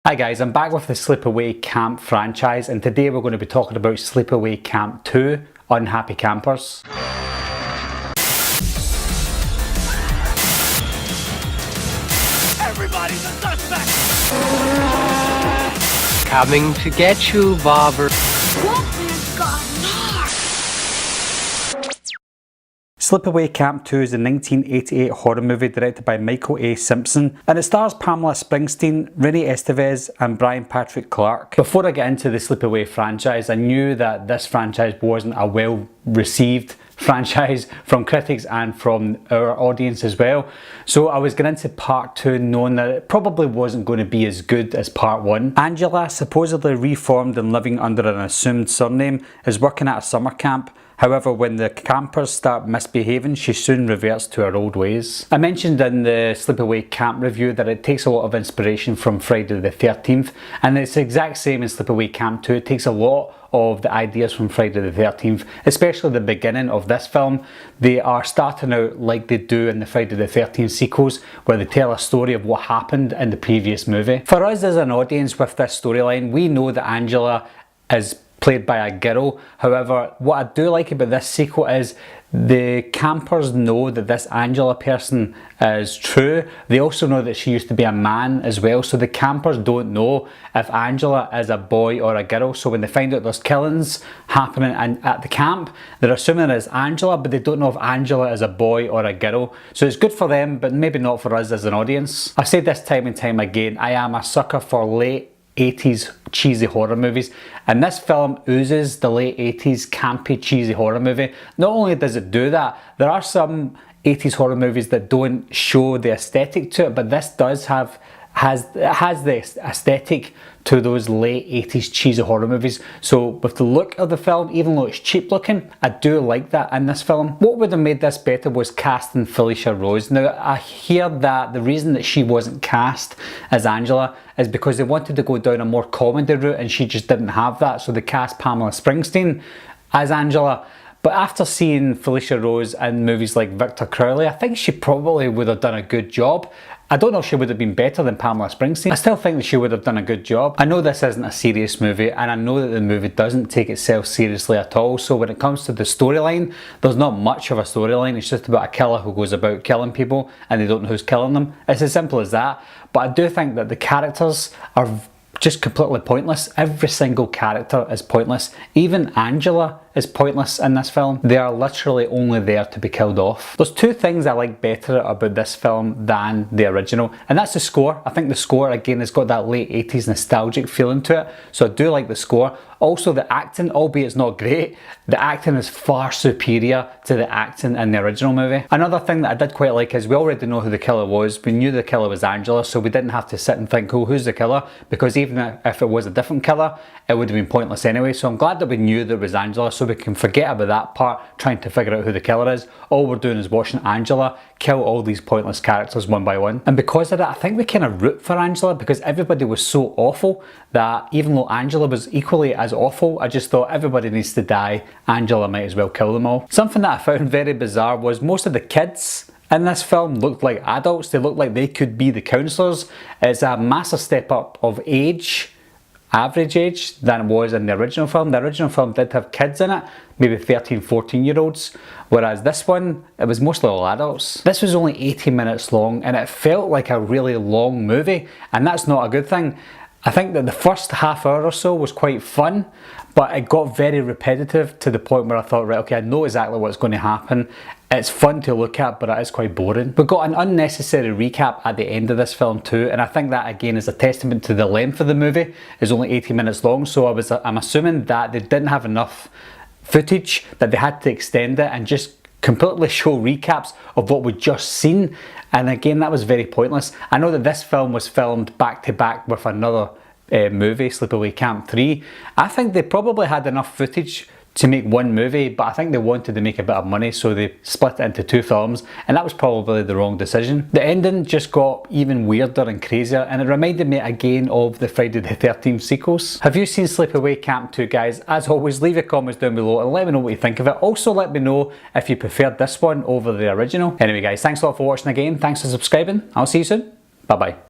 Hi guys, I'm back with the Sleepaway Camp franchise, and today we're going to be talking about Sleepaway Camp 2, Unhappy Campers. Everybody's a suspect! Coming to get you, Bobber. Sleepaway Camp 2 is a 1988 horror movie directed by Michael A. Simpson, and it stars Pamela Springsteen, Renée Estevez and Brian Patrick Clark. Before I get into the Sleepaway franchise, I knew that this franchise wasn't a well received franchise from critics and from our audience as well. So I was getting into part 2 knowing that it probably wasn't going to be as good as part 1. Angela, supposedly reformed and living under an assumed surname, is working at a summer camp. However, when the campers start misbehaving, she soon reverts to her old ways. I mentioned in the Sleepaway Camp review that it takes a lot of inspiration from Friday the 13th, and it's the exact same in Sleepaway Camp 2. It takes a lot of the ideas from Friday the 13th, especially the beginning of this film. They are starting out like they do in the Friday the 13th sequels, where they tell a story of what happened in the previous movie. For us as an audience with this storyline, we know that Angela is played by a girl. However, what I do like about this sequel is the campers know that this Angela person is true. They also know that she used to be a man as well, so the campers don't know if Angela is a boy or a girl. So when they find out there's killings happening at the camp, they're assuming it's Angela, but they don't know if Angela is a boy or a girl. So it's good for them, but maybe not for us as an audience. I've said this time and time again, I am a sucker for late 80s cheesy horror movies, and this film oozes the late 80s campy cheesy horror movie. Not only does it do that, there are some 80s horror movies that don't show the aesthetic to it, but this does has the aesthetic to those late 80s cheesy horror movies. So with the look of the film, even though it's cheap looking, I do like that in this film. What would have made this better was casting Felicia Rose. Now I hear that the reason that she wasn't cast as Angela is because they wanted to go down a more comedy route and she just didn't have that, so they cast Pamela Springsteen as Angela. But after seeing Felicia Rose in movies like Victor Crowley, I think she probably would have done a good job. I don't know if she would have been better than Pamela Springsteen. I still think that she would have done a good job. I know this isn't a serious movie, and I know that the movie doesn't take itself seriously at all. So when it comes to the storyline, there's not much of a storyline. It's just about a killer who goes about killing people and they don't know who's killing them. It's as simple as that. But I do think that the characters are just completely pointless. Every single character is pointless. Even Angela is pointless in this film. They are literally only there to be killed off. There's two things I like better about this film than the original, and that's the score. I think the score again has got that late 80s nostalgic feeling to it, so I do like the score. Also the acting, albeit it's not great, the acting is far superior to the acting in the original movie. Another thing that I did quite like is we already know who the killer was. We knew the killer was Angela, so we didn't have to sit and think, oh, who's the killer? Because even if it was a different killer, it would have been pointless anyway. So I'm glad that we knew there was Angela, so we can forget about that part, trying to figure out who the killer is. All we're doing is watching Angela kill all these pointless characters one by one. And because of that, I think we kind of root for Angela, because everybody was so awful that even though Angela was equally as awful, I just thought everybody needs to die. Angela might as well kill them all. Something that I found very bizarre was most of the kids in this film looked like adults. They looked like they could be the counsellors. It's a massive step up of age, average age, than it was in the original film. The original film did have kids in it, maybe 13, 14-year-olds, whereas this one, it was mostly all adults. This was only 80 minutes long, and it felt like a really long movie, and that's not a good thing. I think that the first half hour or so was quite fun, but it got very repetitive to the point where I thought, right, okay, I know exactly what's going to happen. It's fun to look at, but it is quite boring. We got an unnecessary recap at the end of this film too, and I think that again is a testament to the length of the movie. It's only 80 minutes long, so I'm assuming that they didn't have enough footage, that they had to extend it and just completely show recaps of what we'd just seen, and again that was very pointless. I know that this film was filmed back to back with another movie, Sleepaway Camp 3. I think they probably had enough footage to make one movie, but I think they wanted to make a bit of money, so they split it into two films, and that was probably the wrong decision. The ending just got even weirder and crazier, and it reminded me again of the Friday the 13th sequels. Have you seen Sleepaway Camp 2, guys? As always, leave your comments down below and let me know what you think of it. Also let me know if you preferred this one over the original. Anyway guys, thanks a lot for watching again, thanks for subscribing, I'll see you soon, bye bye.